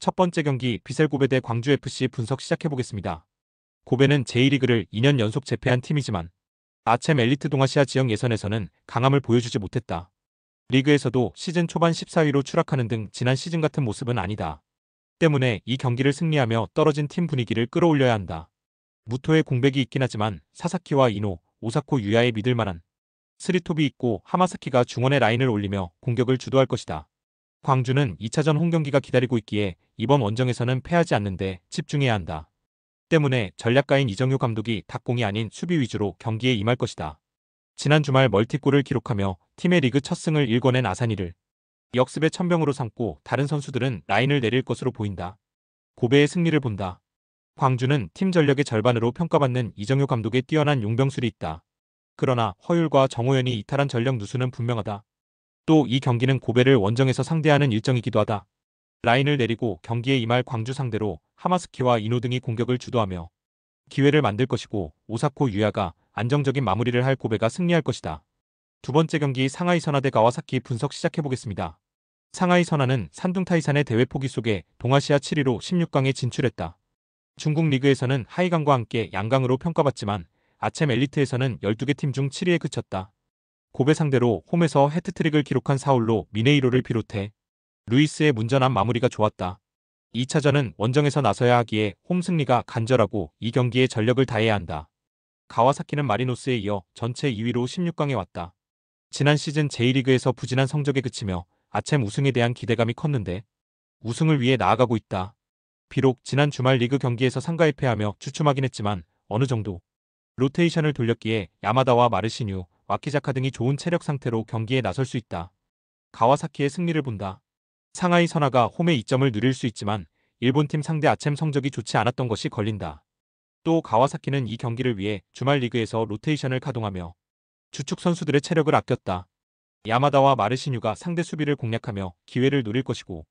첫 번째 경기 비셀 고베 대 광주FC 분석 시작해보겠습니다. 고베는 제1리그를 2년 연속 재패한 팀이지만 아쳄 엘리트 동아시아 지역 예선에서는 강함을 보여주지 못했다. 리그에서도 시즌 초반 14위로 추락하는 등 지난 시즌 같은 모습은 아니다. 때문에 이 경기를 승리하며 떨어진 팀 분위기를 끌어올려야 한다. 무토의 공백이 있긴 하지만 사사키와 이노, 오사코 유야의 믿을만한 스리톱이 있고 하마사키가 중원의 라인을 올리며 공격을 주도할 것이다. 광주는 2차전 홈경기가 기다리고 있기에 이번 원정에서는 패하지 않는데 집중해야 한다. 때문에 전략가인 이정효 감독이 닭공이 아닌 수비 위주로 경기에 임할 것이다. 지난 주말 멀티골을 기록하며 팀의 리그 첫 승을 일궈낸 아사니를 역습의 천병으로 삼고 다른 선수들은 라인을 내릴 것으로 보인다. 고베의 승리를 본다. 광주는 팀 전력의 절반으로 평가받는 이정효 감독의 뛰어난 용병술이 있다. 그러나 허율과 정호연이 이탈한 전력 누수는 분명하다. 또 이 경기는 고베를 원정에서 상대하는 일정이기도 하다. 라인을 내리고 경기에 임할 광주 상대로 하마스키와 이노 등이 공격을 주도하며 기회를 만들 것이고 오사코 유야가 안정적인 마무리를 할 고베가 승리할 것이다. 두 번째 경기 상하이 선화 대 가와사키 분석 시작해보겠습니다. 상하이 선화는 산둥타이산의 대회 포기 속에 동아시아 7위로 16강에 진출했다. 중국 리그에서는 하이강과 함께 양강으로 평가받지만 아쳄 엘리트에서는 12개 팀 중 7위에 그쳤다. 고베 상대로 홈에서 해트트릭을 기록한 사울로 미네이로를 비롯해 루이스의 문전한 마무리가 좋았다. 2차전은 원정에서 나서야 하기에 홈 승리가 간절하고 이 경기에 전력을 다해야 한다. 가와사키는 마리노스에 이어 전체 2위로 16강에 왔다. 지난 시즌 제1리그에서 부진한 성적에 그치며 아쳄 우승에 대한 기대감이 컸는데 우승을 위해 나아가고 있다. 비록 지난 주말 리그 경기에서 상가에 패하며 주춤하긴 했지만 어느 정도 로테이션을 돌렸기에 야마다와 마르시뉴, 와키자카 등이 좋은 체력 상태로 경기에 나설 수 있다. 가와사키의 승리를 본다. 상하이 선화가 홈에 이점을 누릴 수 있지만 일본팀 상대 아쳄 성적이 좋지 않았던 것이 걸린다. 또 가와사키는 이 경기를 위해 주말 리그에서 로테이션을 가동하며 주축 선수들의 체력을 아꼈다. 야마다와 마르시뉴가 상대 수비를 공략하며 기회를 노릴 것이고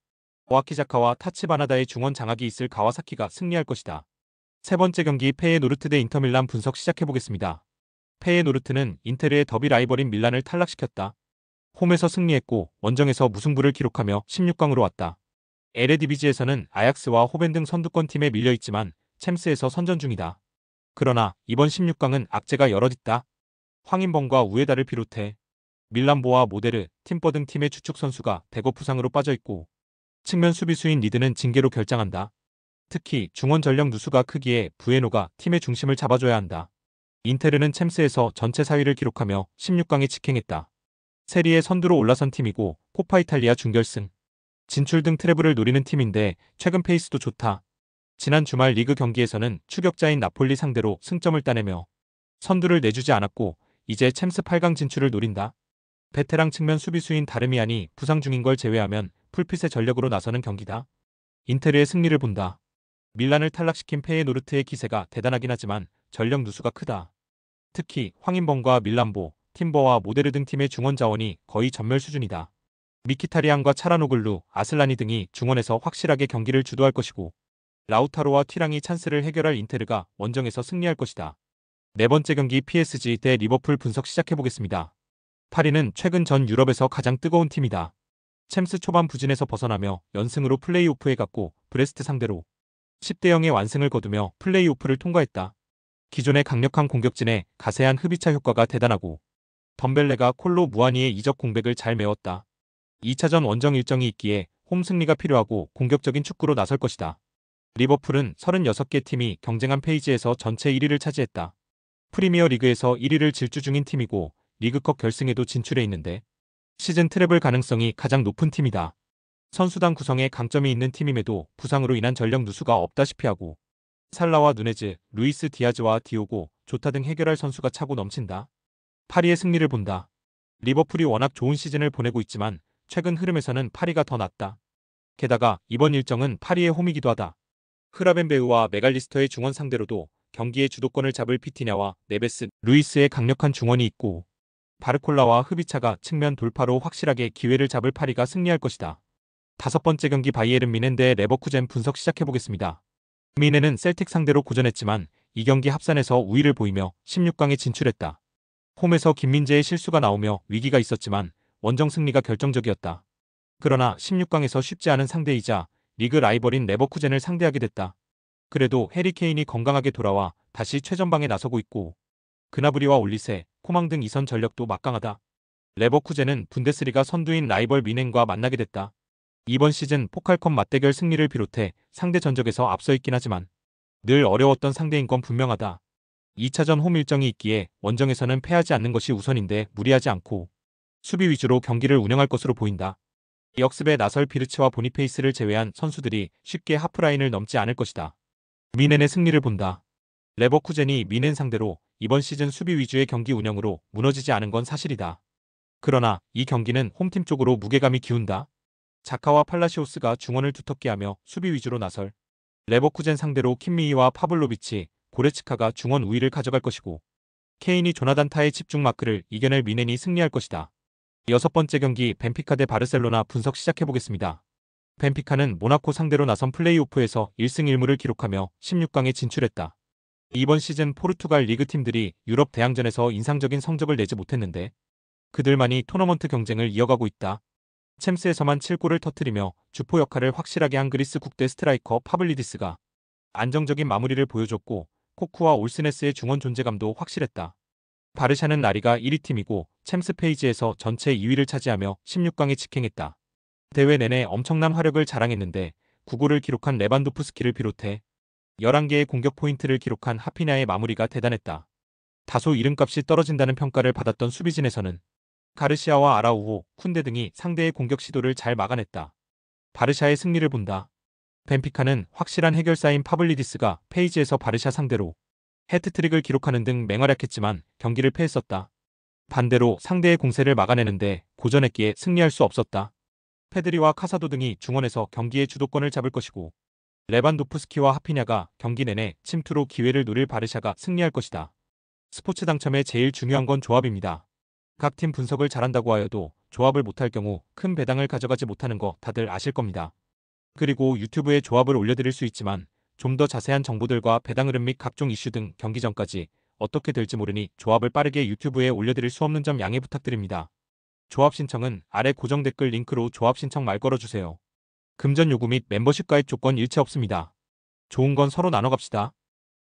와키자카와 타치바나다의 중원 장악이 있을 가와사키가 승리할 것이다. 세 번째 경기 페예노르트 대 인터밀란 분석 시작해보겠습니다. 페예노르트는 인테르의 더비 라이벌인 밀란을 탈락시켰다. 홈에서 승리했고 원정에서 무승부를 기록하며 16강으로 왔다. 에레디비지에서는 아약스와 호벤 등 선두권 팀에 밀려있지만 챔스에서 선전 중이다. 그러나 이번 16강은 악재가 여럿 있다. 황인범과 우에다를 비롯해 밀란보와 모데르, 팀버 등 팀의 주축 선수가 대거 부상으로 빠져있고 측면 수비수인 리드는 징계로 결장한다. 특히 중원 전력 누수가 크기에 부에노가 팀의 중심을 잡아줘야 한다. 인테르는 챔스에서 전체 4위를 기록하며 16강에 직행했다. 세리에 선두로 올라선 팀이고 코파 이탈리아 준결승 진출 등 트래블을 노리는 팀인데 최근 페이스도 좋다. 지난 주말 리그 경기에서는 추격자인 나폴리 상대로 승점을 따내며 선두를 내주지 않았고 이제 챔스 8강 진출을 노린다. 베테랑 측면 수비수인 다르미안이 부상 중인 걸 제외하면 풀핏의 전력으로 나서는 경기다. 인테르의 승리를 본다. 밀란을 탈락시킨 페예노르트의 기세가 대단하긴 하지만 전력 누수가 크다. 특히 황인범과 밀란보, 팀버와 모데르 등 팀의 중원 자원이 거의 전멸 수준이다. 미키타리안과 차라노글루, 아슬라니 등이 중원에서 확실하게 경기를 주도할 것이고 라우타로와 튀랑이 찬스를 해결할 인테르가 원정에서 승리할 것이다. 네 번째 경기 PSG 대 리버풀 분석 시작해보겠습니다. 파리는 최근 전 유럽에서 가장 뜨거운 팀이다. 챔스 초반 부진에서 벗어나며 연승으로 플레이오프에 갔고 브레스트 상대로 10대 0의 완승을 거두며 플레이오프를 통과했다. 기존의 강력한 공격진에 가세한 흡입차 효과가 대단하고 덤벨레가 콜로 무아니의 이적 공백을 잘 메웠다. 2차전 원정 일정이 있기에 홈 승리가 필요하고 공격적인 축구로 나설 것이다. 리버풀은 36개 팀이 경쟁한 페이지에서 전체 1위를 차지했다. 프리미어 리그에서 1위를 질주 중인 팀이고 리그컵 결승에도 진출해 있는데 시즌 트래블 가능성이 가장 높은 팀이다. 선수단 구성에 강점이 있는 팀임에도 부상으로 인한 전력 누수가 없다시피 하고 살라와 누네즈, 루이스 디아즈와 디오고, 조타 등 해결할 선수가 차고 넘친다. 파리의 승리를 본다. 리버풀이 워낙 좋은 시즌을 보내고 있지만 최근 흐름에서는 파리가 더 낫다. 게다가 이번 일정은 파리의 홈이기도 하다. 흐라벤베우와 메갈리스터의 중원 상대로도 경기의 주도권을 잡을 피티냐와 네베스, 루이스의 강력한 중원이 있고 바르콜라와 흐비차가 측면 돌파로 확실하게 기회를 잡을 파리가 승리할 것이다. 다섯 번째 경기 바이에른 미넨 대 레버쿠젠 분석 시작해보겠습니다. 미넨은 셀틱 상대로 고전했지만 이 경기 합산에서 우위를 보이며 16강에 진출했다. 홈에서 김민재의 실수가 나오며 위기가 있었지만 원정 승리가 결정적이었다. 그러나 16강에서 쉽지 않은 상대이자 리그 라이벌인 레버쿠젠을 상대하게 됐다. 그래도 해리 케인이 건강하게 돌아와 다시 최전방에 나서고 있고 그나브리와 올리세, 코망 등 이선 전력도 막강하다. 레버쿠젠은 분데스리가 선두인 라이벌 미넨과 만나게 됐다. 이번 시즌 포칼컵 맞대결 승리를 비롯해 상대 전적에서 앞서 있긴 하지만 늘 어려웠던 상대인 건 분명하다. 2차전 홈 일정이 있기에 원정에서는 패하지 않는 것이 우선인데 무리하지 않고 수비 위주로 경기를 운영할 것으로 보인다. 역습에 나설 비르츠와 보니페이스를 제외한 선수들이 쉽게 하프라인을 넘지 않을 것이다. 미넨의 승리를 본다. 레버쿠젠이 미넨 상대로 이번 시즌 수비 위주의 경기 운영으로 무너지지 않은 건 사실이다. 그러나 이 경기는 홈팀 쪽으로 무게감이 기운다. 자카와 팔라시오스가 중원을 두텁게 하며 수비 위주로 나설 레버쿠젠 상대로 킴미히와 파블로비치, 고레츠카가 중원 우위를 가져갈 것이고 케인이 조나단 타의 집중 마크를 이겨낼 미넨이 승리할 것이다. 6번째 경기 벤피카 대 바르셀로나 분석 시작해보겠습니다. 벤피카는 모나코 상대로 나선 플레이오프에서 1승 1무를 기록하며 16강에 진출했다. 이번 시즌 포르투갈 리그 팀들이 유럽 대항전에서 인상적인 성적을 내지 못했는데 그들만이 토너먼트 경쟁을 이어가고 있다. 챔스에서만 7골을 터뜨리며 주포 역할을 확실하게 한 그리스 국대 스트라이커 파블리디스가 안정적인 마무리를 보여줬고 코쿠와 올스네스의 중원 존재감도 확실했다. 바르샤는 나리가 1위 팀이고 챔스 페이지에서 전체 2위를 차지하며 16강에 직행했다. 대회 내내 엄청난 화력을 자랑했는데 9골을 기록한 레반도프스키를 비롯해 11개의 공격 포인트를 기록한 하피냐의 마무리가 대단했다. 다소 이름값이 떨어진다는 평가를 받았던 수비진에서는 가르시아와 아라우호, 쿤데 등이 상대의 공격 시도를 잘 막아냈다. 바르샤의 승리를 본다. 벤피카는 확실한 해결사인 파블리디스가 페이지에서 바르샤 상대로 해트트릭을 기록하는 등 맹활약했지만 경기를 패했었다. 반대로 상대의 공세를 막아내는데 고전했기에 승리할 수 없었다. 페드리와 카사도 등이 중원에서 경기의 주도권을 잡을 것이고 레반도프스키와 하피냐가 경기 내내 침투로 기회를 노릴 바르샤가 승리할 것이다. 스포츠 당첨에 제일 중요한 건 조합입니다. 각 팀 분석을 잘한다고 하여도 조합을 못할 경우 큰 배당을 가져가지 못하는 거 다들 아실 겁니다. 그리고 유튜브에 조합을 올려드릴 수 있지만 좀 더 자세한 정보들과 배당 흐름 및 각종 이슈 등 경기 전까지 어떻게 될지 모르니 조합을 빠르게 유튜브에 올려드릴 수 없는 점 양해 부탁드립니다. 조합 신청은 아래 고정 댓글 링크로 조합 신청 말 걸어주세요. 금전 요구 및 멤버십 가입 조건 일체 없습니다. 좋은 건 서로 나눠 갑시다.